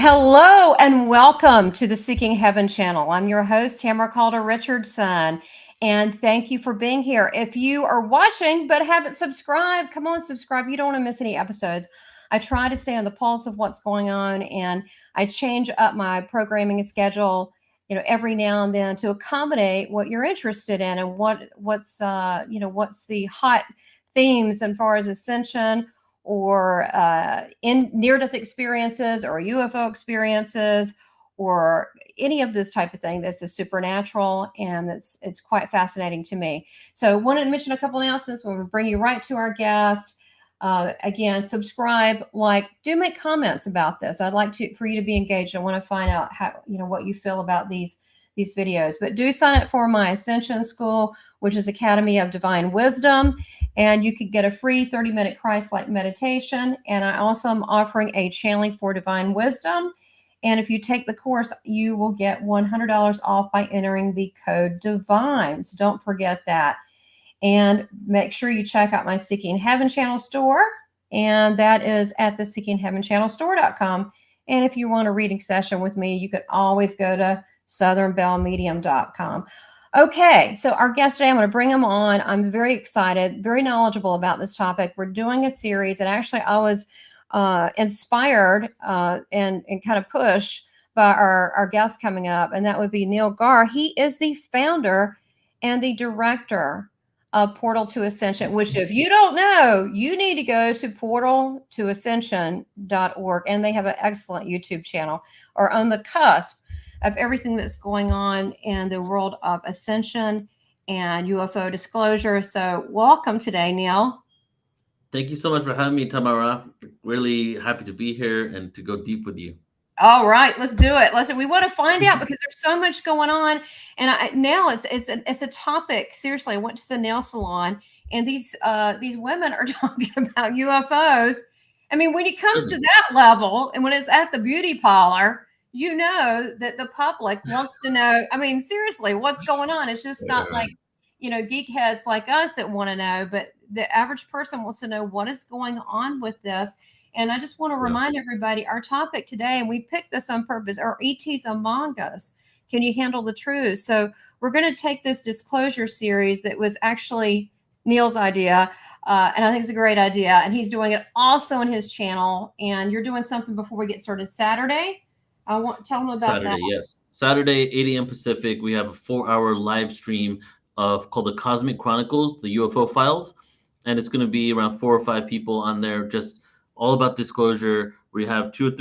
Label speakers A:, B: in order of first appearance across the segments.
A: Hello and welcome to the Seeking Heaven channel. I'm your host, Tamara Calder Richardson, and thank you for being here. If you are watching but haven't subscribed, come on, subscribe. You don't want to miss any episodes. I try to stay on the pulse of what's going on, and I change up my programming schedule, every now and then to accommodate what you're interested in and what's the hot themes as far as Ascension or in near-death experiences or UFO experiences or any of this type of thing that's the supernatural, and it's quite fascinating to me. So I wanted to mention a couple announcements. We're going to bring you right to our guest. Again, subscribe, do make comments about this. I'd like for you to be engaged. I want to find out what you feel about these videos. But do sign up for my Ascension School, which is Academy of Divine Wisdom. And you could get a free 30-minute Christ-like meditation. And I also am offering a channeling for divine wisdom. And if you take the course, you will get $100 off by entering the code DIVINE. So don't forget that. And make sure you check out my Seeking Heaven channel store. And that is at the seekingheavenchannelstore.com. And if you want a reading session with me, you can always go to southernbellmedium.com. Okay, so our guest today, I'm going to bring him on. I'm very excited, very knowledgeable about this topic. We're doing a series, and actually I was inspired and kind of pushed by our guest coming up, and that would be Neil Gaur. He is the founder and the director of Portal to Ascension, which if you don't know, you need to go to portaltoascension.org, and they have an excellent YouTube channel, or on the cusp of everything that's going on in the world of Ascension and UFO disclosure. So welcome today, Neil.
B: Thank you so much for having me, Tamara. Really happy to be here and to go deep with you.
A: All right, let's do it. We want to find out because there's so much going on, and now it's a topic. Seriously, I went to the nail salon, and these women are talking about UFOs. I mean, when it comes to that level, and when it's at the beauty parlor, you know that the public wants to know. I mean, seriously, what's going on? It's just not like, geek heads like us that want to know, but the average person wants to know what is going on with this. And I just want to remind everybody, our topic today, and we picked this on purpose, are ETs Among Us. Can you handle the truth? So we're going to take this disclosure series that was actually Neil's idea, and I think it's a great idea. And he's doing it also on his channel. And you're doing something before we get started Saturday. I want to tell them about
B: Saturday,
A: that.
B: yes. Saturday, 8 a.m. Pacific, we have a 4-hour live stream called the Cosmic Chronicles, the UFO files. And it's going to be around 4 or 5 people on there, just all about disclosure. We have two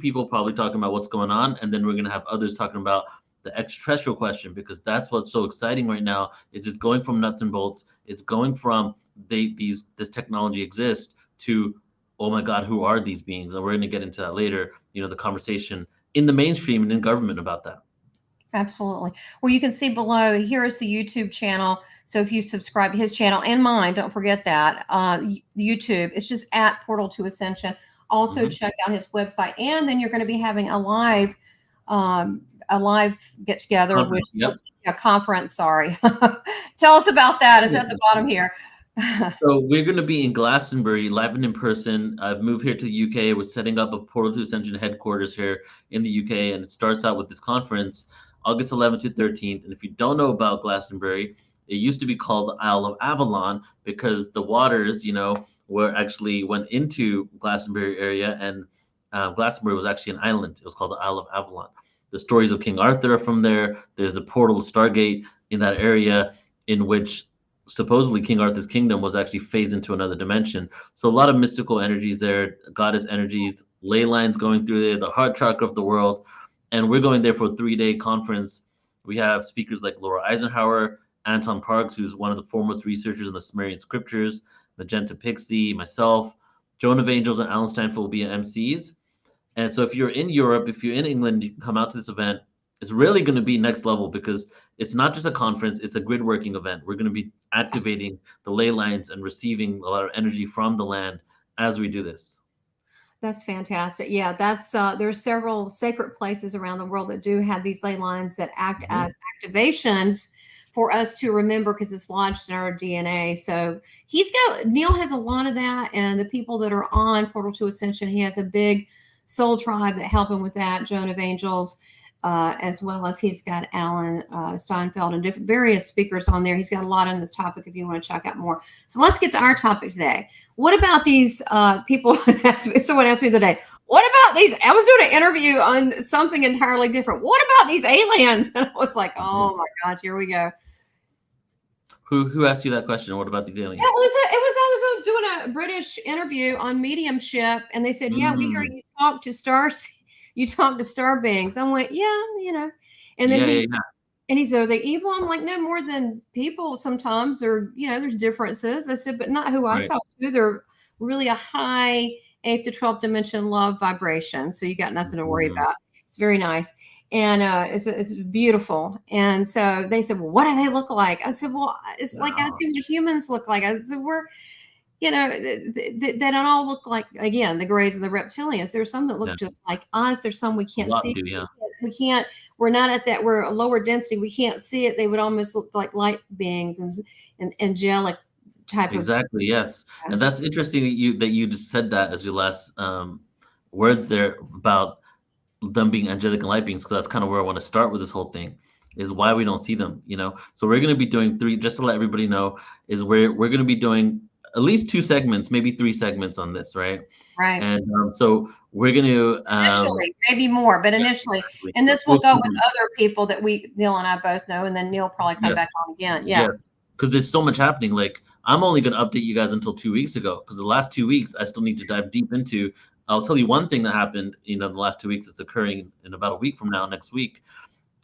B: people probably talking about what's going on, and then we're going to have others talking about the extraterrestrial question, because that's what's so exciting right now. Is it's going from nuts and bolts, it's going from this technology exists to, oh my God, who are these beings? And we're going to get into that later. The conversation in the mainstream and in government about that.
A: Absolutely. Well, you can see below, here is the YouTube channel. So if you subscribe to his channel and mine, don't forget that, YouTube, it's just at Portal to Ascension. Also check out his website. And then you're going to be having a live get together, a conference. Sorry. Tell us about that. It's at the bottom here.
B: So we're going to be in Glastonbury, live and in person. I've moved here to the UK. We're setting up a Portal to Ascension headquarters here in the UK, and it starts out with this conference, August 11th to 13th. And if you don't know about Glastonbury, it used to be called the Isle of Avalon because the waters, went into Glastonbury area, and Glastonbury was actually an island. It was called the Isle of Avalon. The stories of King Arthur are from there. There's a portal, Stargate, in that area in which supposedly King Arthur's kingdom was actually phased into another dimension. So a lot of mystical energies there, goddess energies, ley lines going through there, the heart chakra of the world. And we're going there for a 3-day conference. We have speakers like Laura Eisenhower, Anton Parks, who's one of the foremost researchers in the Sumerian scriptures, Magenta Pixie, myself, Joan of Angels, and Alan Stanfield will be MCs. And so if you're in Europe, if you're in England, you can come out to this event. It's really going to be next level because it's not just a conference, it's a grid working event. We're going to be activating the ley lines and receiving a lot of energy from the land as we do this.
A: That's fantastic. Yeah, there's several sacred places around the world that do have these ley lines that act as activations for us to remember because it's lodged in our DNA. So Neil has a lot of that, and the people that are on Portal to Ascension, he has a big Soul Tribe that help him with that, Joan of Angels, as well as he's got Alan Steinfeld and different various speakers on there. He's got a lot on this topic if you want to check out more. So let's get to our topic today. What about these people? Someone asked me the other day, what about these? I was doing an interview on something entirely different. What about these aliens? And I was like, oh my gosh, here we go.
B: Who asked you that question? What about these aliens?
A: Yeah, I was doing a British interview on mediumship, and they said, "Yeah, we hear you talk to stars, you talk to star beings." I went, "Yeah, you know," and then he said, "Are they evil?" I'm like, "No, more than people sometimes, or there's differences." I said, "But not who I talk to. They're really a high 8th to 12th dimension love vibration, so you got nothing to worry about. It's very nice." And it's beautiful. And so they said, "Well, what do they look like?" I said, "Well, it's like asking what humans look like." I said, they don't all look like, again, the grays and the reptilians. There's some that look just like us. There's some we can't see. We're not at that. We're a lower density. We can't see it. They would almost look like light beings and angelic type of.
B: Exactly. Yes. And that's interesting that you just said that as your last words there about them being angelic and light beings, because that's kind of where I want to start with this whole thing, is why we don't see them. So we're going to be doing three, just to let everybody know, is we're going to be doing at least 2 segments, maybe 3 segments on this, right? And so we're going to
A: initially, maybe more, but initially, and this will go with other people that Neil and I both know, and then Neil probably come back on again. Yeah,
B: because there's so much happening. Like, I'm only going to update you guys until 2 weeks ago, because the last 2 weeks I still need to dive deep into. I'll tell you one thing that happened, the last 2 weeks. It's occurring in about a week from now, next week.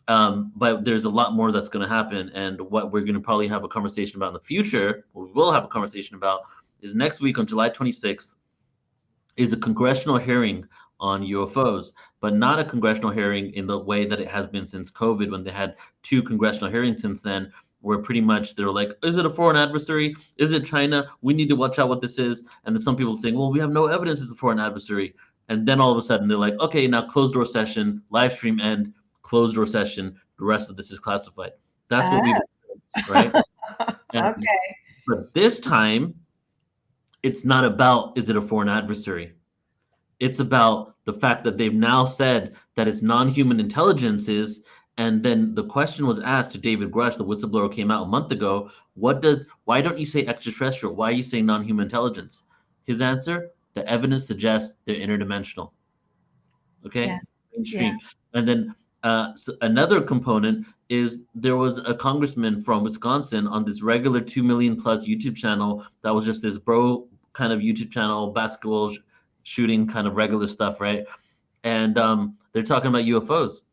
B: But there's a lot more that's going to happen. And what we're going to probably have a conversation about in the future, what we will have a conversation about, is next week on July 26th, is a congressional hearing on UFOs, but not a congressional hearing in the way that it has been since COVID, when they had 2 congressional hearings since then, where pretty much they're like, is it a foreign adversary? Is it China? We need to watch out what this is. And then some people saying, well, we have no evidence it's a foreign adversary. And then all of a sudden they're like, okay, now closed door session, live stream end, closed door session. The rest of this is classified. That's what we've experienced, right?
A: Okay.
B: But this time, it's not about, is it a foreign adversary? It's about the fact that they've now said that it's non-human intelligences. And then the question was asked to David Grush, the whistleblower came out a month ago. Why don't you say extraterrestrial? Why are you saying non-human intelligence? His answer, the evidence suggests they're interdimensional. Okay? Mainstream. And then so another component is there was a congressman from Wisconsin on this regular 2 million plus YouTube channel that was just this bro kind of YouTube channel, basketball shooting kind of regular stuff, right? And they're talking about UFOs.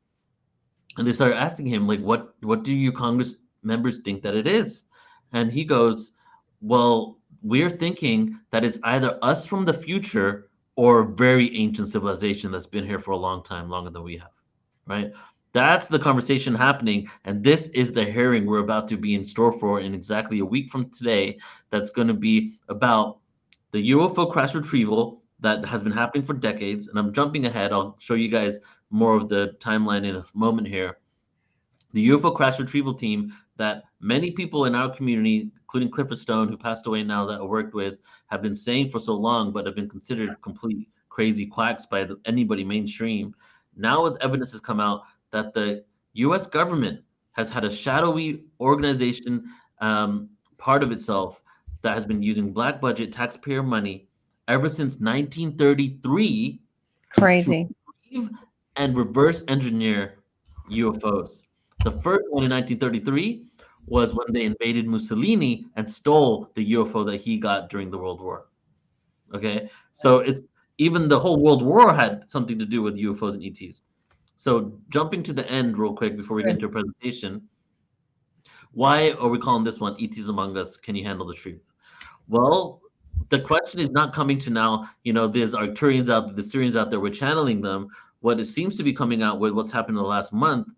B: And they started asking him, like, what do you Congress members think that it is? And he goes, well, we're thinking that it's either us from the future or a very ancient civilization that's been here for a long time, longer than we have, right? That's the conversation happening. And this is the hearing we're about to be in store for in exactly a week from today. That's going to be about the UFO crash retrieval that has been happening for decades. And I'm jumping ahead. I'll show you guys more of the timeline in a moment here. The UFO crash retrieval team that many people in our community, including Clifford Stone, who passed away now, that I worked with, have been saying for so long, but have been considered complete crazy quacks by anybody mainstream. Now with evidence has come out that the U.S. government has had a shadowy organization, part of itself, that has been using black budget taxpayer money ever since 1933.
A: Crazy.
B: To and reverse engineer UFOs. The first one in 1933 was when they invaded Mussolini and stole the UFO that he got during the World War. Okay, so it's even the whole World War had something to do with UFOs and ETs. So jumping to the end real quick before we get into a presentation, why are we calling this one ETs Among Us? Can you handle the truth? Well, the question is not coming to now, there's Arcturians out there, the Syrians out there, we're channeling them. What it seems to be coming out with what's happened in the last month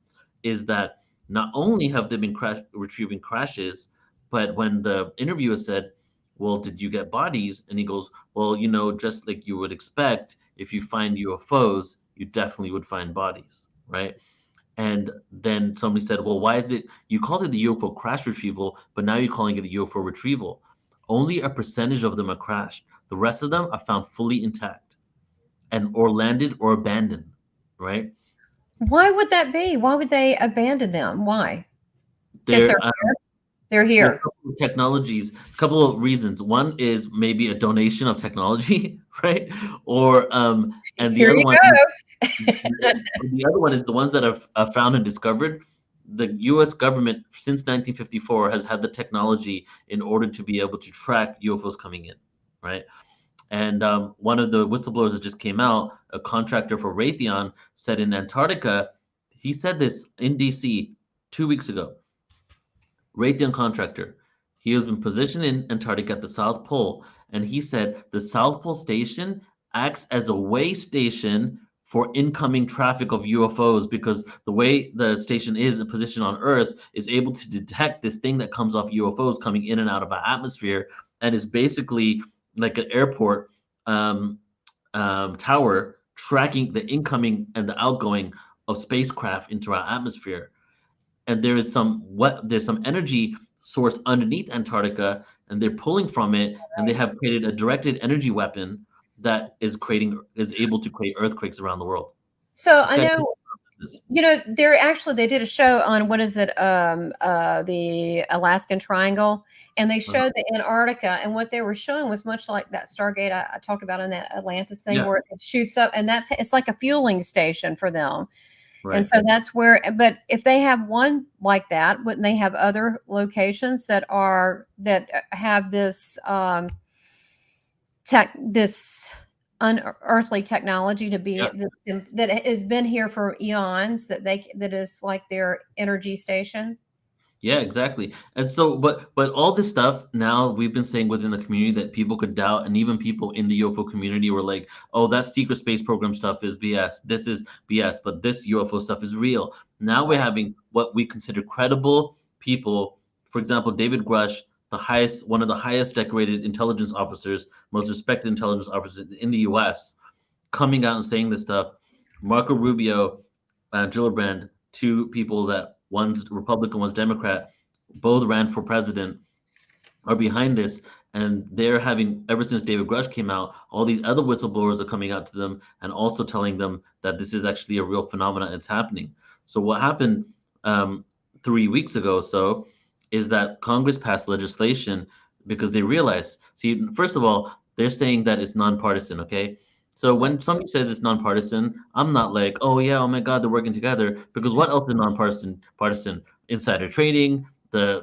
B: is that not only have they been retrieving crashes, but when the interviewer said, well, did you get bodies? And he goes, well, just like you would expect, if you find UFOs, you definitely would find bodies, right? And then somebody said, well, why is it, you called it the UFO crash retrieval, but now you're calling it a UFO retrieval. Only a percentage of them are crashed. The rest of them are found fully intact. and or landed or abandoned, right?
A: Why would that be? Why would they abandon them? Why? Because
B: They're
A: they're
B: There are a
A: here.
B: couple of technologies, a couple of reasons. One is maybe a donation of technology, right? Or and the
A: Here
B: other
A: you
B: one,
A: go.
B: the other one is the ones that have found and discovered. The U.S. government since 1954 has had the technology in order to be able to track UFOs coming in, right? And one of the whistleblowers that just came out, a contractor for Raytheon, said in Antarctica, he said this in D.C. 2 weeks ago. Raytheon contractor. He has been positioned in Antarctica at the South Pole, and he said the South Pole station acts as a way station for incoming traffic of UFOs because the way the station is positioned on Earth is able to detect this thing that comes off UFOs coming in and out of our atmosphere, and is basically like an airport tower tracking the incoming and the outgoing of spacecraft into our atmosphere. And there's some energy source underneath Antarctica, and they're pulling from it, and they have created a directed energy weapon that is able to create earthquakes around the world.
A: So
B: This
A: I
B: guy,
A: know, they did a show on, what is it, the Alaskan Triangle, and they showed the Antarctica, and what they were showing was much like that Stargate I talked about in that Atlantis thing,
B: yeah,
A: where it shoots up, and it's like a fueling station for them. And
B: right.
A: so that's where, but if they have one like that, wouldn't they have other locations that have this this unearthly technology to be
B: Yeah.
A: that has been here for eons, that is like their energy station?
B: Yeah, exactly. And so, but all this stuff now we've been saying within the community that people could doubt, and even people in the UFO community were like, "Oh, that secret space program stuff is BS. This is BS, but this UFO stuff is real." Now we're having what we consider credible people. For example, David Grush, one of the highest decorated intelligence officers, most respected intelligence officers in the U.S., coming out and saying this stuff. Marco Rubio, Gillibrand, two people that one's Republican, one's Democrat, both ran for president, are behind this. And they're having, ever since David Grush came out, all these other whistleblowers are coming out to them and also telling them that this is actually a real phenomenon. It's happening. So what happened 3 weeks ago or so is that Congress passed legislation because they realized, see, first of all, they're saying that it's nonpartisan, okay? So when somebody says it's nonpartisan, I'm not like, oh yeah, oh my God, they're working together. Because what else is nonpartisan? Partisan insider trading, their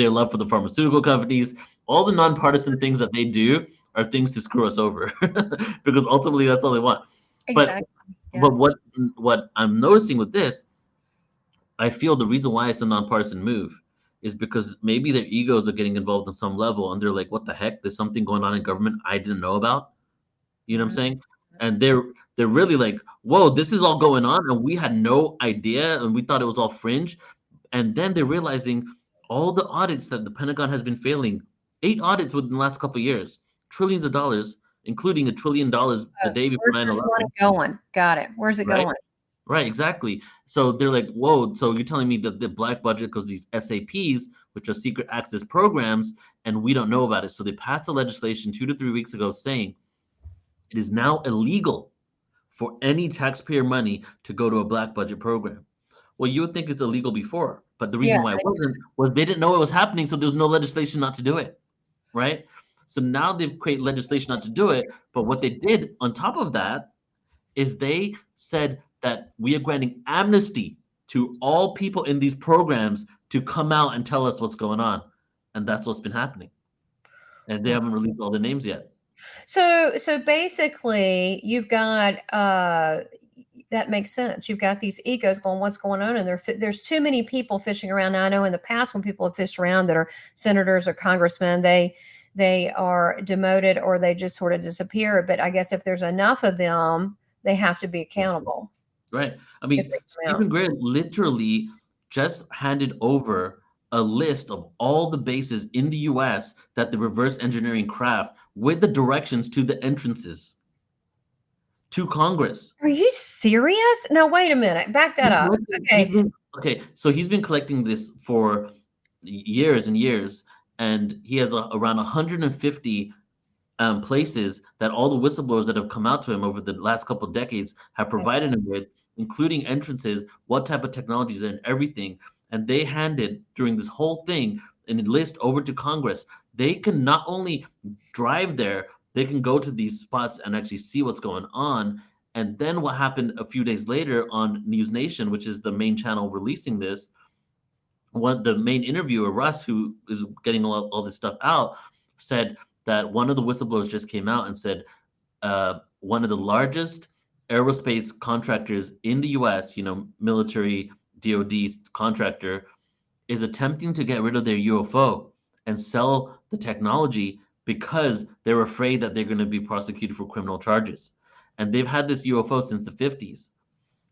B: love for the pharmaceutical companies, all the nonpartisan things that they do are things to screw us over, because ultimately that's all they want. But
A: Exactly. Yeah.
B: but what I'm noticing with this, I feel the reason why it's a nonpartisan move is because maybe their egos are getting involved on some level, and they're like, what the heck? There's something going on in government I didn't know about. You know what I'm saying? And they're really like, whoa, this is all going on, and we had no idea, and we thought it was all fringe. And then they're realizing all the audits that the Pentagon has been failing, 8 audits within the last couple of years, trillions of dollars, including $1 trillion the day before
A: Where's this
B: 9/11.
A: money going? Got it. Where's it
B: Right?
A: going?
B: Right, exactly. So they're like, whoa, so you're telling me that the black budget goes these SAPs, which are secret access programs, and we don't know about it. So they passed a legislation 2 to 3 weeks ago saying it is now illegal for any taxpayer money to go to a black budget program. Well, you would think it's illegal before, but the
A: Yeah.
B: reason why it wasn't was they didn't know it was happening, so there's no legislation not to do it, right? So now they've created legislation not to do it, but what they did on top of that is they said that we are granting amnesty to all people in these programs to come out and tell us what's going on, and that's what's been happening. And they haven't released all the names yet.
A: So basically, you've got that makes sense. You've got these egos going, what's going on? And there's too many people fishing around. Now, I know in the past when people have fished around that are senators or congressmen, they are demoted or they just sort of disappear. But I guess if there's enough of them, they have to be accountable.
B: Right. I
A: If
B: mean,
A: they come out.
B: Stephen Gray literally just handed over a list of all the bases in the US that the reverse engineering craft with the directions to the entrances to Congress.
A: Are you serious? Now, wait a minute. Back that up. Okay.
B: So he's been collecting this for years and years, and he has around 150 places that all the whistleblowers that have come out to him over the last couple of decades have provided him with, including entrances, what type of technologies and everything. And they handed during this whole thing a list over to Congress. They can not only drive there, they can go to these spots and actually see what's going on. And then what happened a few days later on News Nation, which is the main channel releasing this, the main interviewer, Russ, who is getting all this stuff out, said that one of the whistleblowers just came out and said one of the largest aerospace contractors in the U.S., military DoD contractor, is attempting to get rid of their UFO and sell the technology because they're afraid that they're going to be prosecuted for criminal charges. And they've had this UFO since the 50s.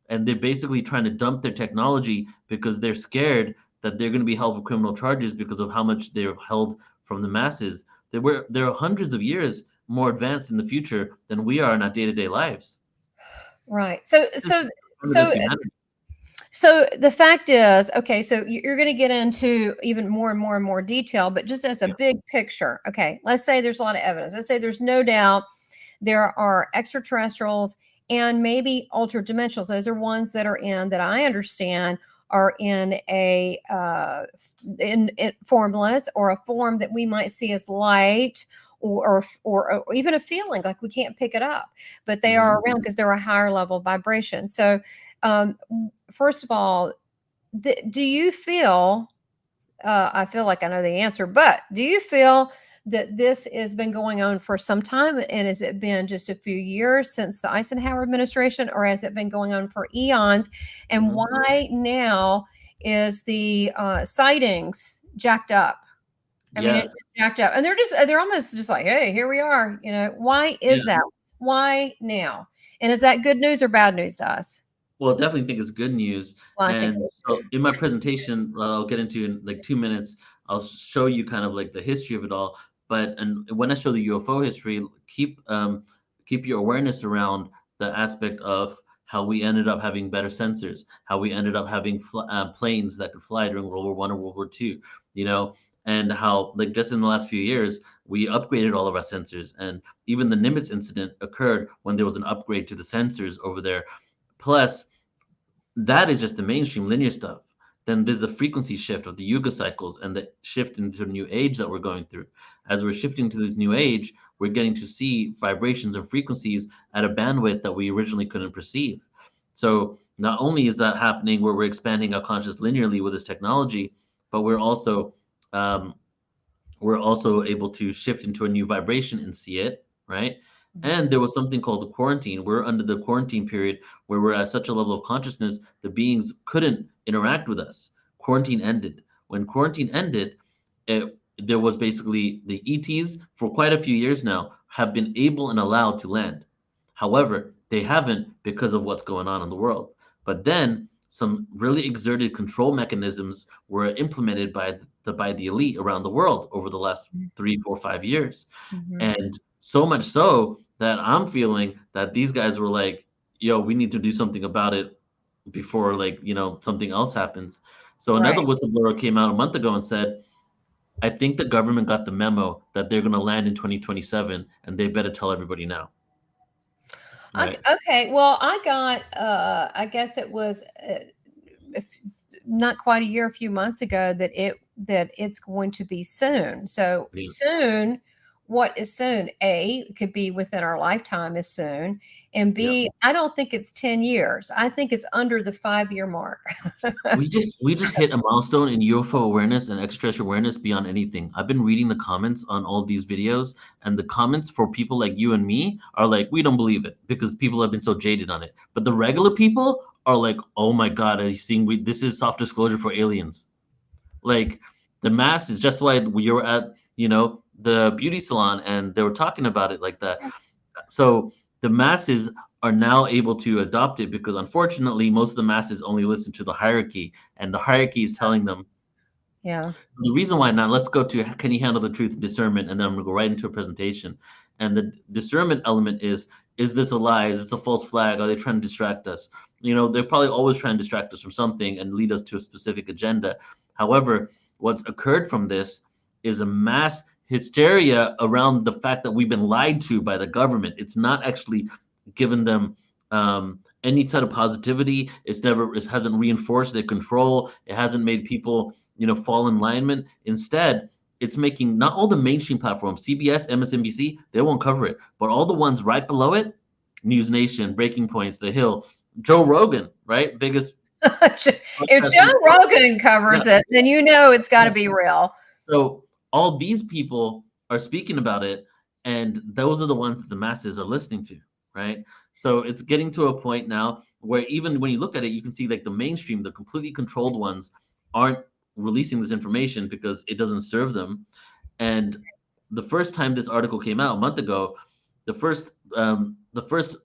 B: And they're basically trying to dump their technology because they're scared that they're going to be held for criminal charges because of how much they're held from the masses. They're hundreds of years more advanced in the future than we are in our day-to-day lives.
A: Right. So the fact is, okay, so you're going to get into even more and more and more detail, but just as a big picture, okay, let's say there's a lot of evidence. Let's say there's no doubt there are extraterrestrials and maybe ultra-dimensionals. Those are ones that that I understand are in a in formless, or a form that we might see as light, or even a feeling like we can't pick it up, but they are around because they're a higher level vibration. So first of all, do you feel, I feel like I know the answer, but do you feel that this has been going on for some time? And has it been just a few years since the Eisenhower administration, or has it been going on for eons? And why now is the sightings jacked up? I mean, it's just jacked up, and they're almost just like, hey, here we are. Why is that? Why now? And is that good news or bad news to us?
B: Well, I definitely think it's good news.
A: Well, I
B: And
A: think
B: so in my presentation, I'll get into in like 2 minutes, I'll show you kind of like the history of it all. And when I show the UFO history, keep your awareness around the aspect of how we ended up having better sensors, how we ended up having planes that could fly during World War I or World War II, and how, like, just in the last few years, we upgraded all of our sensors. And even the Nimitz incident occurred when there was an upgrade to the sensors over there. Plus, that is just the mainstream linear stuff. Then there's the frequency shift of the Yuga cycles and the shift into a new age that we're going through. As we're shifting to this new age, we're getting to see vibrations and frequencies at a bandwidth that we originally couldn't perceive. So not only is that happening where we're expanding our conscious linearly with this technology, but we're also able to shift into a new vibration and see it, right? And there was something called the quarantine. We're under the quarantine period where we're at such a level of consciousness, the beings couldn't interact with us. Quarantine ended. When quarantine ended, there was basically the ETs for quite a few years now have been able and allowed to land. However, they haven't because of what's going on in the world. But then some really exerted control mechanisms were implemented by the elite around the world over the last 3, 4, 5 years. And so much so that I'm feeling that these guys were like, yo, we need to do something about it before, like, something else happens. So another whistleblower came out a month ago and said, I think the government got the memo that they're going to land in 2027 and they better tell everybody now.
A: Right. Okay. Well, I got, I guess it was not quite a year, a few months ago, that it's going to be soon. So soon, what is soon? A, it could be within our lifetime is soon. And B, I don't think it's 10 years. I think it's under the 5-year mark.
B: we just hit a milestone in UFO awareness and extraterrestrial awareness beyond anything. I've been reading the comments on all these videos, and the comments for people like you and me are like, we don't believe it because people have been so jaded on it. But the regular people are like, oh my God, are you seeing this is soft disclosure for aliens. Like, the masses, just why we were at, the beauty salon and they were talking about it like that. So the masses are now able to adopt it because, unfortunately, most of the masses only listen to the hierarchy, and the hierarchy is telling them.
A: Yeah.
B: The reason why not, let's go to, can you handle the truth and discernment? And then I'm going to go right into a presentation. And the discernment element is this a lie? Is this a false flag? Are they trying to distract us? They're probably always trying to distract us from something and lead us to a specific agenda. However, what's occurred from this is a mass hysteria around the fact that we've been lied to by the government. It's not actually given them any sort of positivity. It hasn't reinforced their control. It hasn't made people, fall in alignment. Instead, it's making not all the mainstream platforms, CBS, MSNBC, they won't cover it, but all the ones right below it, News Nation, Breaking Points, The Hill, Joe Rogan, right? Biggest.
A: If Joe Rogan covers it, then it's got to be real.
B: So all these people are speaking about it, and those are the ones that the masses are listening to, right? So it's getting to a point now where even when you look at it, you can see like the mainstream, the completely controlled ones aren't releasing this information because it doesn't serve them. And the first time this article came out a month ago, the first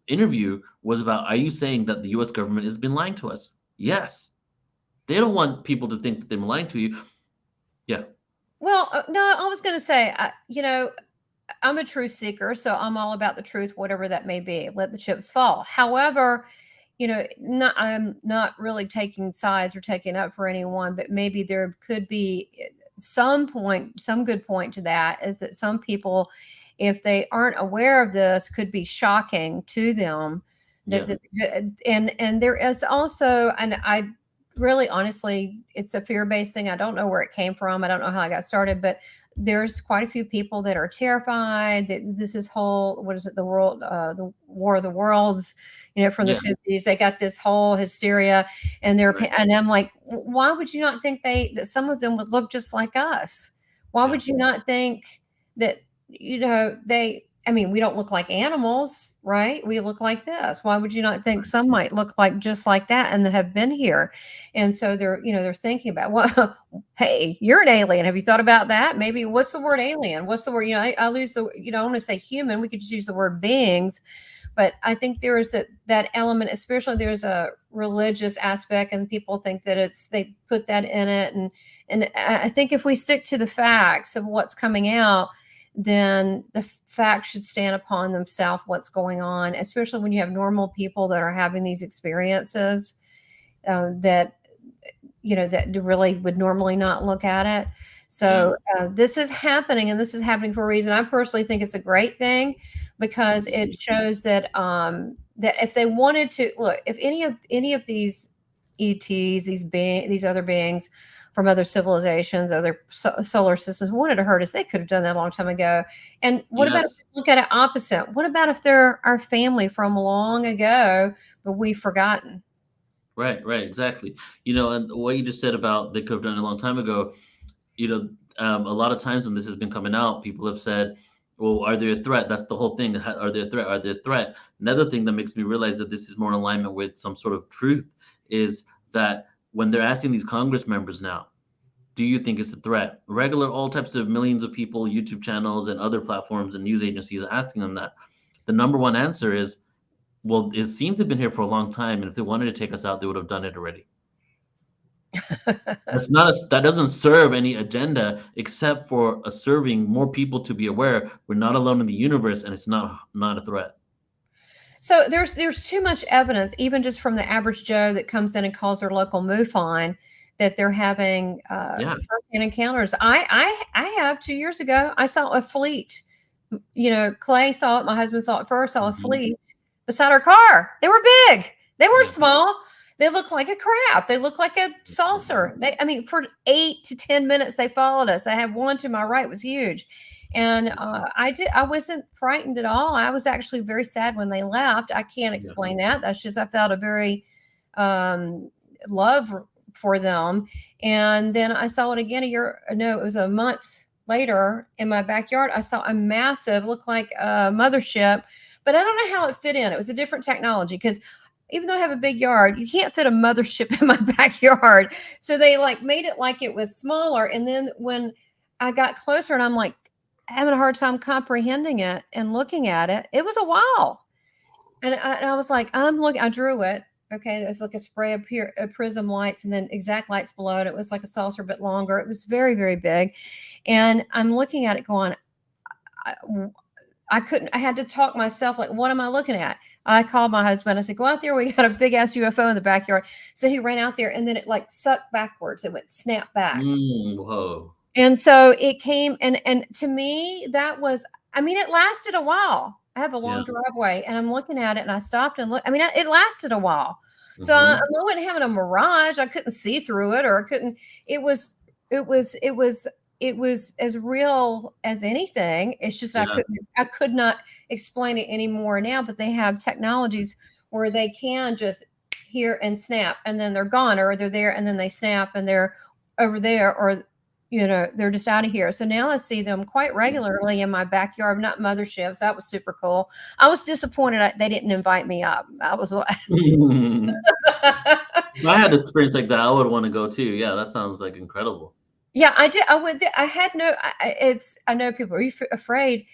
B: interview was about, are you saying that the US government has been lying to us? Yes. They don't want people to think that they're lying to you. Yeah.
A: Well, no, I was going to say, I'm a truth seeker, so I'm all about the truth, whatever that may be. Let the chips fall. However, I'm not really taking sides or taking up for anyone, but maybe there could be some good point to that, is that some people, if they aren't aware of this, could be shocking to them. That this, and there is also, and I really, honestly, it's a fear-based thing. I don't know where it came from. I don't know how I got started, but there's quite a few people that are terrified that this is whole, what is it? The War of the Worlds, from the 50s, they got this whole hysteria, and and I'm like, why would you not think that some of them would look just like us? Why would you not think that, we don't look like animals, right? We look like this. Why would you not think some might look like just like that and have been here? And so they're thinking about, well, hey, you're an alien. Have you thought about that? Maybe what's the word alien? What's the word? I lose the, I want to say human. We could just use the word beings. But I think there is that element, especially there's a religious aspect, and people think that they put that in it. And I think if we stick to the facts of what's coming out, then the facts should stand upon themselves, what's going on, especially when you have normal people that are having these experiences that really would normally not look at it. So this is happening, and this is happening for a reason. I personally think it's a great thing, because it shows that that if they wanted to look, if any of these ETs, these other beings from other civilizations, other solar systems wanted to hurt us, they could have done that a long time ago. And what about if we look at it opposite? What about if they're our family from long ago, but we've forgotten?
B: Right, exactly. And what you just said about they could have done it a long time ago, a lot of times when this has been coming out, people have said, well, are they a threat? That's the whole thing. Are they a threat? Are they a threat? Another thing that makes me realize that this is more in alignment with some sort of truth is that when they're asking these Congress members now, do you think it's a threat? All types of millions of people, YouTube channels and other platforms and news agencies are asking them that. The number one answer is, well, it seems to have been here for a long time, and if they wanted to take us out, they would have done it already. That doesn't serve any agenda except for serving more people to be aware we're not alone in the universe, and it's not a threat.
A: So there's too much evidence, even just from the average Joe that comes in and calls their local MUFON, that they're having first-hand encounters. I have 2 years ago, I saw a fleet. Clay saw it. My husband saw it first. Saw a fleet beside our car. They were big. They were small. They looked like a craft. They looked like a saucer. For 8 to 10 minutes, they followed us. I had one to my right. It was huge. And I wasn't frightened at all. I was actually very sad when they left. I can't explain that. That's just, I felt a very love for them. And then I saw it again it was a month later in my backyard. I saw a massive, looked like a mothership, but I don't know how it fit in. It was a different technology, because even though I have a big yard, you can't fit a mothership in my backyard. So they made it like it was smaller. And then when I got closer, and I'm having a hard time comprehending it and looking at it, it was a wow. And I was like, I drew it. Okay. It was like a spray of prism lights, and then exact lights below it. It was like a saucer, but longer. It was very, very big. And I'm looking at it going, I had to talk myself, what am I looking at? I called my husband. I said, go out there. We got a big ass UFO in the backyard. So he ran out there, and then it sucked backwards. It went snap back.
B: Whoa.
A: And so it came, and to me, that was, I mean, it lasted a while. I have a
B: Yeah.
A: long driveway, and I'm looking at it, and I stopped and looked. I mean, it lasted a while. So I
B: Hmm.
A: wasn't having a mirage. I couldn't see through it, or I couldn't. It was, it was, it was, it was as real as anything. It's just
B: Yeah.
A: I could not explain it anymore now. But they have technologies where they can just hear and snap, and then they're gone, or they're there, and then they snap, and they're over there, or they're just out of here. So now I see them quite regularly in my backyard, not motherships. That was super cool. I was disappointed they didn't invite me up. I was like,
B: If I had an experience like that, I would want to go too. Yeah, that sounds like incredible.
A: yeah, I did. I would. I had no. It's. I know people are afraid.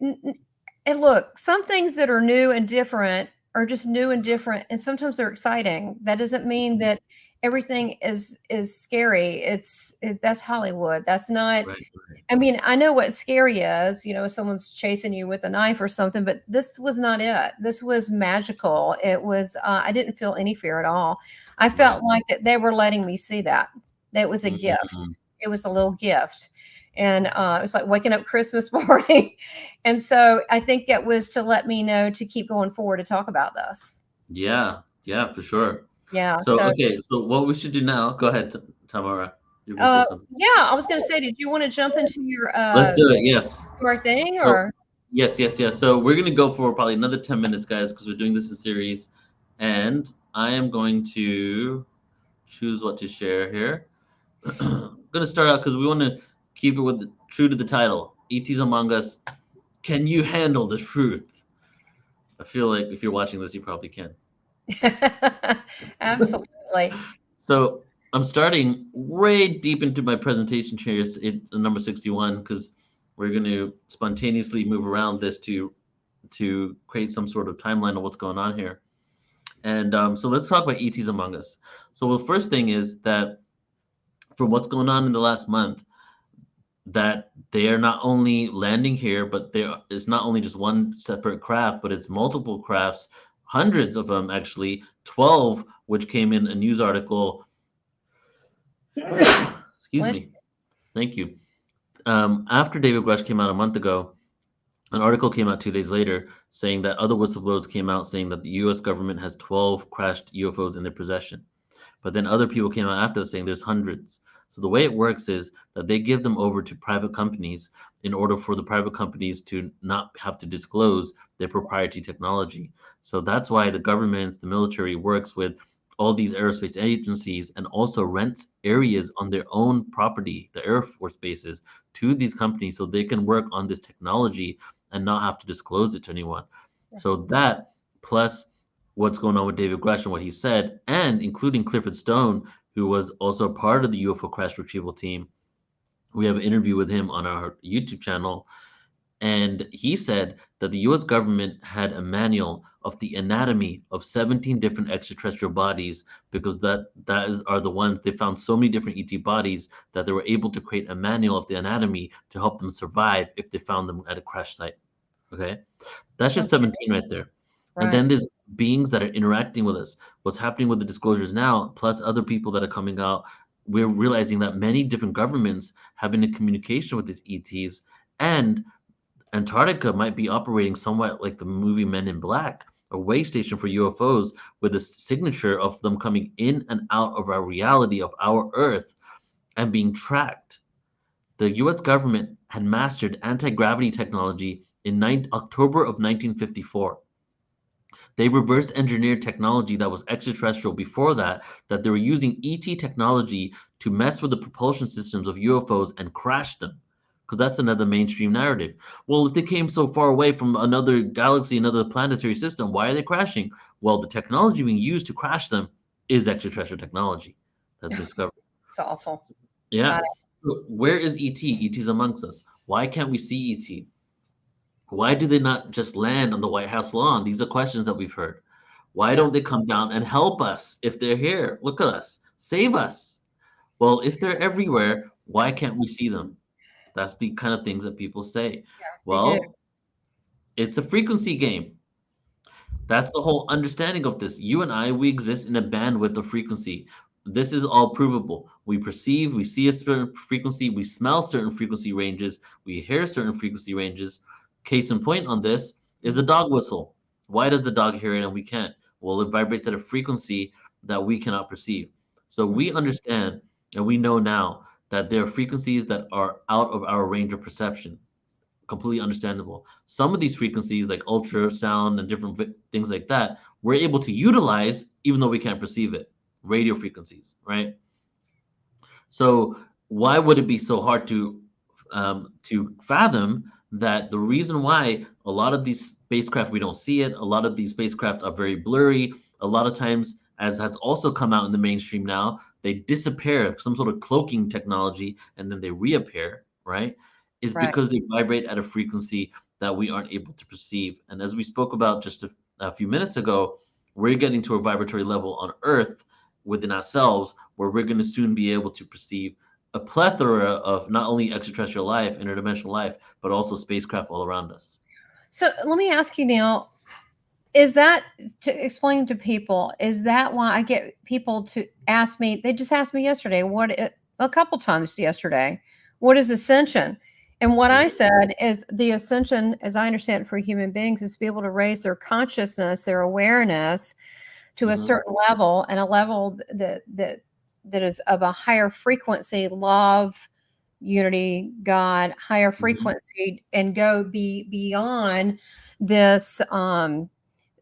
A: And look, some things that are new and different are just new and different, and sometimes they're exciting. That doesn't mean that everything is scary. That's Hollywood. That's not.
B: Right, right,
A: I mean, I know what scary is, if someone's chasing you with a knife or something, but this was not it. This was magical. It was, I didn't feel any fear at all. I
B: right.
A: felt like that they were letting me see that. That was a gift.
B: Mhm.
A: It was a little gift. And it was like waking up Christmas morning. And so I think that was to let me know to keep going forward to talk about this.
B: Yeah, yeah, for sure.
A: Yeah.
B: So,
A: So,
B: okay, so what we should do now, go ahead, Tamara. You're gonna say something.
A: yeah, I was going to say, did you want to jump into
B: Let's do it. Yes.
A: your thing
B: So,
A: or?
B: yes, yes, yes. So we're gonna go for probably another 10 minutes, guys, because we're doing this in series, and I am going to choose what to share here. I'm gonna start out because we want to keep it true to the title. ETs Among Us. Can you handle the truth? I feel like if you're watching this, you probably can.
A: Absolutely.
B: So I'm starting right deep into my presentation here. It's number 61 because we're going to spontaneously move around this to create some sort of timeline of what's going on here. And so let's talk about ETs Among Us. So the first thing is that from what's going on in the last month, that they are not only landing here, but there is not only just one separate craft, but it's multiple crafts, hundreds of them actually, 12, which came in a news article. Excuse
A: Well,
B: me. Thank you. After David Grush came out a month ago, an article came out 2 days later saying that other whistleblowers came out saying that the U.S. government has 12 crashed UFOs in their possession. But then other people came out after saying there's hundreds. So the way it works is that they give them over to private companies in order for the private companies to not have to disclose their proprietary technology. So that's why the governments, the military works with all these aerospace agencies and also rents areas on their own property, the Air Force bases, to these companies so they can work on this technology and not have to disclose it to anyone. So that plus what's going on with David Grush and what he said, and including Clifford Stone, who was also part of the UFO crash retrieval team. We have an interview with him on our YouTube channel, and he said that the US government had a manual of the anatomy of 17 different extraterrestrial bodies because are the ones they found so many different ET bodies that they were able to create a manual of the anatomy to help them survive if they found them at a crash site. Okay? That's just 17 right there. And
A: right.
B: then there's beings that are interacting with us. What's happening with the disclosures now, plus other people that are coming out, we're realizing that many different governments have been in communication with these ETs, and Antarctica might be operating somewhat like the movie Men in Black, a way station for UFOs with a signature of them coming in and out of our reality of our Earth and being tracked. The US government had mastered anti gravity technology in October of 1954. They reverse engineered technology that was extraterrestrial before that they were using ET technology to mess with the propulsion systems of UFOs and crash them. Because that's another mainstream narrative. Well, if they came so far away from another galaxy, another planetary system, why are they crashing? Well, the technology being used to crash them is extraterrestrial technology that's discovered.
A: It's awful.
B: Yeah.
A: Got
B: So where is ET? ET's amongst us. Why can't we see ET? Why do they not just land on the White House lawn? These are questions that we've heard. Why
A: Yeah.
B: don't they come down and help us if they're here? Look at us. Save us. Well, if they're everywhere, why can't we see them? That's the kind of things that people say.
A: They do.
B: Well, it's a frequency game. That's the whole understanding of this. You and I, we exist in a bandwidth of frequency. This is all provable. We perceive, we see a certain frequency, we smell certain frequency ranges, we hear certain frequency ranges. Case in point on this is a dog whistle. Why does the dog hear it and we can't? Well, it vibrates at a frequency that we cannot perceive. So we understand and we know now that there are frequencies that are out of our range of perception. Completely understandable. Some of these frequencies, like ultrasound and different things like that, we're able to utilize even though we can't perceive it. Radio frequencies, right? So why would it be so hard to fathom that the reason why a lot of these spacecraft we don't see it, a lot of these spacecraft are very blurry. A lot of times, as has also come out in the mainstream now, they disappear, some sort of cloaking technology, and then they reappear, right? Is
A: Right.
B: because they vibrate at a frequency that we aren't able to perceive. And as we spoke about just a few minutes ago, we're getting to a vibratory level on Earth within ourselves where we're going to soon be able to perceive a plethora of not only extraterrestrial life, interdimensional life, but also spacecraft all around us.
A: So let me ask you now, is that, to explain to people, is that why I get people to ask me, they just asked me yesterday, a couple times yesterday, what is ascension? And what I said is the ascension, as I understand it for human beings, is to be able to raise their consciousness, their awareness to a
B: Mm-hmm.
A: certain level, and a level that is of a higher frequency, love, unity, God, higher
B: Mm-hmm.
A: frequency, and go beyond this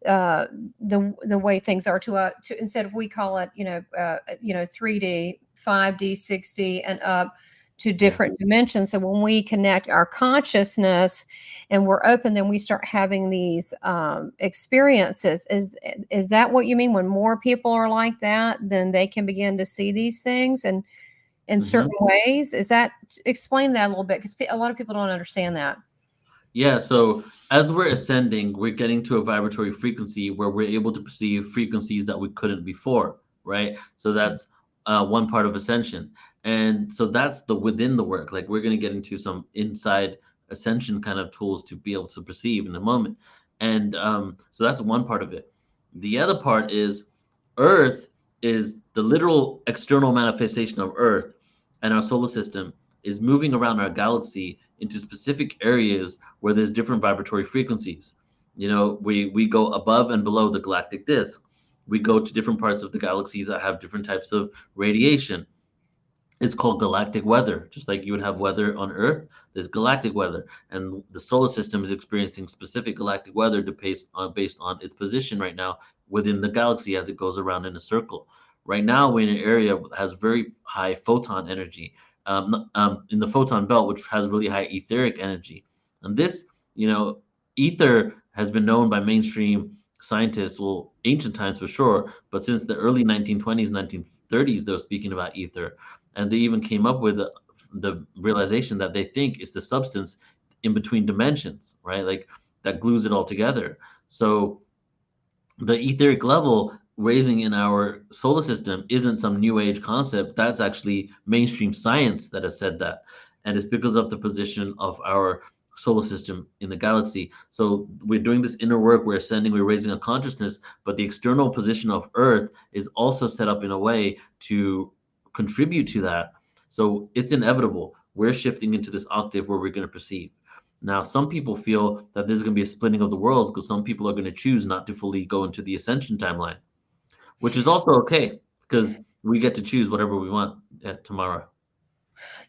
A: uh, the way things are to instead of, we call it 3D, 5D, 6D, and up to
B: Yeah.
A: different dimensions. So when we connect our consciousness and we're open, then we start having these experiences. Is that what you mean? When more people are like that, then they can begin to see these things and in
B: Mm-hmm.
A: certain ways. Is that, explain that a little bit, because a lot of people don't understand that.
B: Yeah, so as we're ascending, we're getting to a vibratory frequency where we're able to perceive frequencies that we couldn't before, right? So that's one part of ascension. And so that's the within the work. Like we're going to get into some inside ascension kind of tools to be able to perceive in a moment. And so that's one part of it. The other part is Earth is the literal external manifestation of Earth, and our solar system is moving around our galaxy into specific areas where there's different vibratory frequencies. You know, we go above and below the galactic disk. We go to different parts of the galaxy that have different types of radiation. It's called galactic weather. Just like you would have weather on Earth, there's galactic weather, and the solar system is experiencing specific galactic weather based on its position right now within the galaxy as it goes around in a circle. Right now, we're in an area that has very high photon energy, in the photon belt, which has really high etheric energy. And this, you know, ether has been known by mainstream scientists, well, ancient times for sure, but since the early 1920s, 1930s, they were speaking about ether, and they even came up with the realization that they think is the substance in between dimensions, right? Like that glues it all together. So the etheric level raising in our solar system isn't some new age concept. That's actually mainstream science that has said that. And it's because of the position of our solar system in the galaxy. So we're doing this inner work, we're ascending, we're raising a consciousness, but the external position of Earth is also set up in a way to contribute to that. So it's inevitable. We're shifting into this octave where we're going to perceive. Now, some people feel that there's going to be a splitting of the worlds because some people are going to choose not to fully go into the ascension timeline, which is also okay because we get to choose whatever we want tomorrow.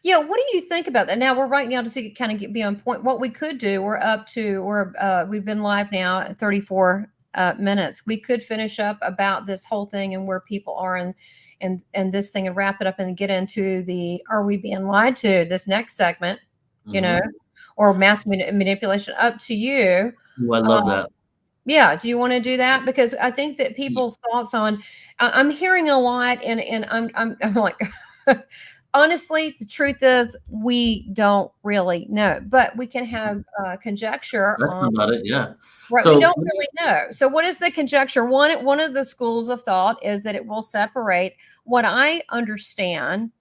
A: Yeah, what do you think about that? Now we're right now, to see kind of be on point. What we could do, we've been live now at 34 minutes. We could finish up about this whole thing and where people are and this thing, and wrap it up and get into the, are we being lied to, this next segment, you know,
B: Mm-hmm.
A: or mass manipulation. Up to you.
B: Ooh, I love that.
A: Yeah, do you want to do that? Because I think that people's thoughts on, I'm hearing a lot, and I'm like, honestly, the truth is we don't really know, but we can have conjecture
B: Question
A: on.
B: about it, yeah.
A: Right, we
B: So
A: don't really know. So, what is the conjecture? One of the schools of thought is that it will separate. What I understand,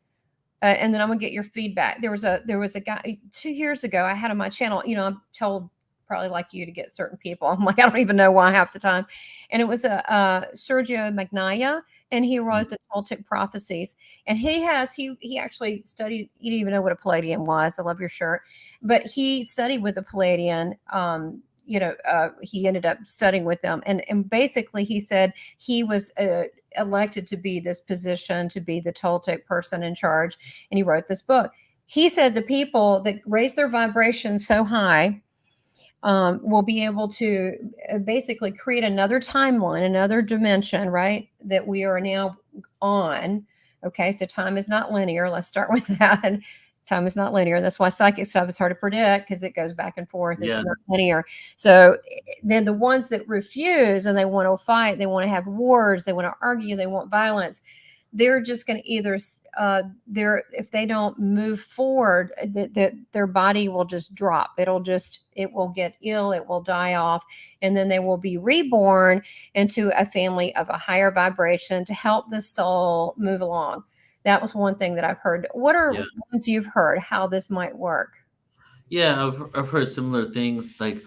A: and then I'm gonna get your feedback. There was a guy 2 years ago I had on my channel. You know, I'm told probably like you to get certain people. I'm like, I don't even know why half the time. And it was a Sergio Magnaya, and he wrote the Toltec prophecies. And he actually studied. He didn't even know what a Palladian was. I love your shirt, but he studied with a Palladian. He ended up studying with them, and basically he said he was elected to be this position, to be the Toltec person in charge, and he wrote this book. He said the people that raise their vibration so high will be able to basically create another timeline, another dimension, right? That we are now on. Okay, so time is not linear. Let's start with that. Time is not linear. That's why psychic stuff is hard to predict, because it goes back and forth. It's not linear. So then the ones that refuse and they want to fight, they want to have wars, they want to argue, they want violence, they're just going to either if they don't move forward, their body will just drop. It will get ill, it will die off, and then they will be reborn into a family of a higher vibration to help the soul move along. That was one thing that I've heard. What are ones you've heard how this might work?
B: Yeah, I've heard similar things. Like,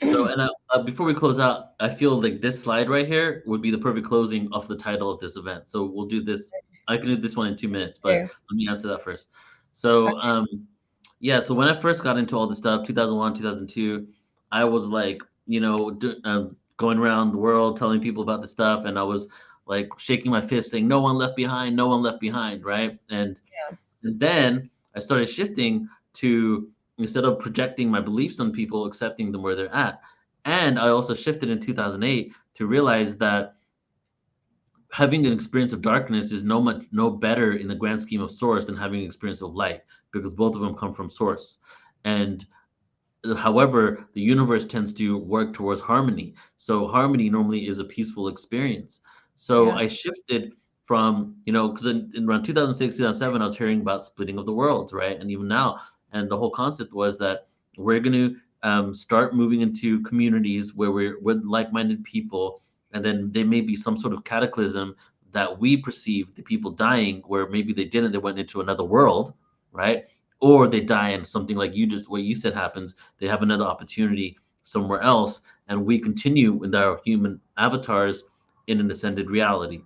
B: so, and before we close out, I feel like this slide right here would be the perfect closing of the title of this event. So we'll do this. I can do this one in 2 minutes, but let me answer that first. So, yeah. So when I first got into all this stuff, 2001, 2002, I was like, going around the world telling people about this stuff, and I was like shaking my fist, saying, "No one left behind, no one left behind," right? And then I started shifting to, instead of projecting my beliefs on people, accepting them where they're at. And I also shifted in 2008 to realize that having an experience of darkness is no better in the grand scheme of source than having an experience of light, because both of them come from source. And however, the universe tends to work towards harmony. So harmony normally is a peaceful experience. So I shifted from, because in around 2006, 2007, I was hearing about splitting of the worlds, right? And even now, and the whole concept was that we're going to start moving into communities where we're with like-minded people, and then there may be some sort of cataclysm that we perceive the people dying, where maybe they didn't, they went into another world, right? Or they die and something like what you said happens, they have another opportunity somewhere else, and we continue with our human avatars in an ascended reality.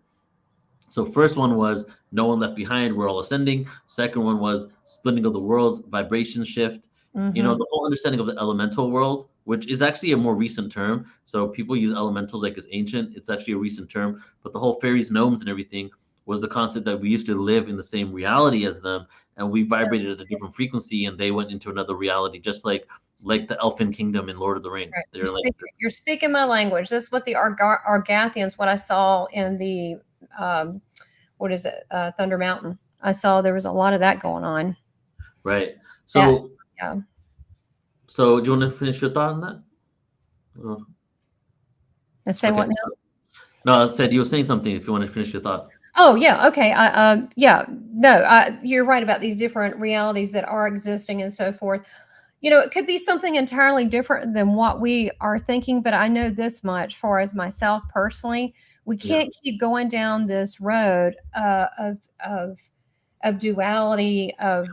B: So first one was no one left behind, we're all ascending. Second one was splitting of the worlds, vibration shift. The whole understanding of the elemental world, which is actually a more recent term. So people use elementals like it's ancient. It's actually a recent term. But the whole fairies, gnomes, and everything was the concept that we used to live in the same reality as them, and we vibrated at a different frequency, and they went into another reality, just like the Elfin Kingdom in Lord of the Rings.
A: Right. You're speaking my language. That's what the Argathians, what I saw in the what is it, Thunder Mountain. I saw there was a lot of that going on.
B: Right. So So do you want to finish your thought on that?
A: Let's say what now?
B: No, I said you were saying something. If you want to finish your thoughts.
A: Oh yeah, okay. You're right about these different realities that are existing and so forth. It could be something entirely different than what we are thinking, but I know this much, for as myself personally, we can't keep going down this road of duality, of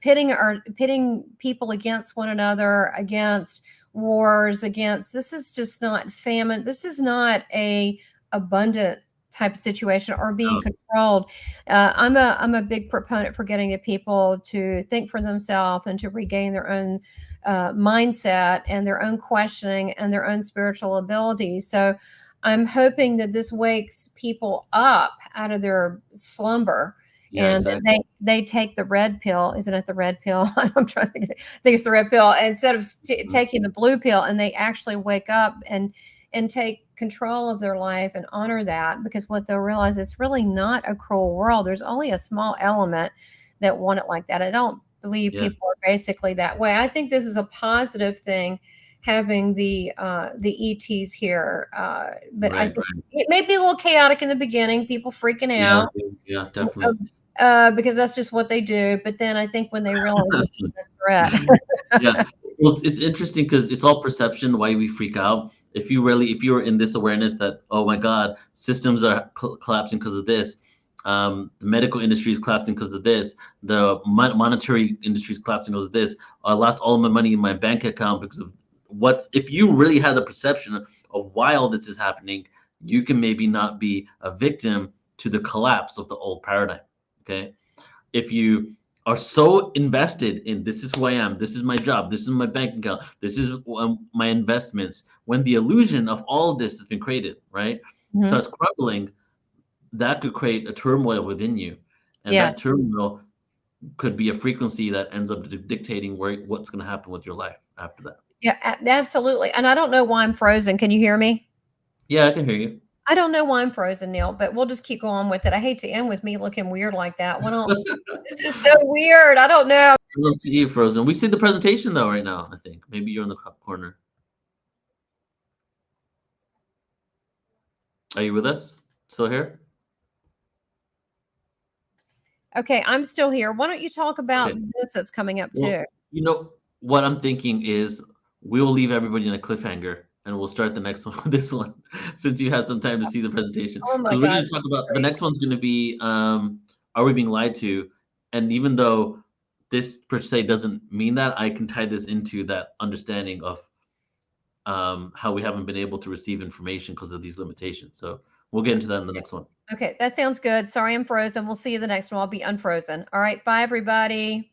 A: pitting people against one another, against wars, against. This is just not famine. This is not a abundant type of situation, or being controlled. I'm a big proponent for getting the people to think for themselves and to regain their own mindset and their own questioning and their own spiritual abilities. So I'm hoping that this wakes people up out of their slumber. Exactly. They take the red pill. Isn't it the red pill? I'm trying to think it's the red pill, instead of taking the blue pill, and they actually wake up and take control of their life and honor that, because what they'll realize, it's really not a cruel world. There's only a small element that want it like that. I don't believe people are basically that way. I think this is a positive thing, having the ETs here, but it may be a little chaotic in the beginning, people freaking out.
B: Yeah, definitely.
A: Because that's just what they do. But then I think when they realize it's a threat.
B: Yeah, well, it's interesting because it's all perception why we freak out. If you're in this awareness that, oh my God, systems are collapsing because of this, the medical industry is collapsing because of this, the monetary industry is collapsing because of this, I lost all my money in my bank account because of if you really have the perception of why all this is happening, you can maybe not be a victim to the collapse of the old paradigm. Okay, if you are so invested in this is who I am, this is my job, this is my bank account, this is my investments, when the illusion of all of this has been created, right, starts crumbling, that could create a turmoil within you, and that
A: Yes.
B: turmoil could be a frequency that ends up dictating what's going to happen with your life after that.
A: Yeah, absolutely. And I don't know why I'm frozen. Can you hear me?
B: Yeah, I can hear you.
A: I don't know why I'm frozen, Neil, but we'll just keep going with it. I hate to end with me looking weird like that. This is so weird. I don't know.
B: I don't see you frozen. We see the presentation though right now. I think maybe you're in the corner. Are you with us? Still here?
A: Okay, I'm still here. Why don't you talk about
B: Okay.
A: this that's coming up
B: Well,
A: too?
B: you know what I'm thinking is we will leave everybody in a cliffhanger and we'll start the next one with this one since you had some time to see the presentation.
A: Oh my
B: Because we're
A: God,
B: going to
A: this
B: talk
A: is
B: about the
A: crazy.
B: next one's going to be are we being lied to? And even though this per se doesn't mean that, I can tie this into that understanding of how we haven't been able to receive information because of these limitations. So we'll get into that in the next one.
A: Okay, that sounds good. Sorry I'm frozen. We'll see you the next one. I'll be unfrozen. All right, bye everybody.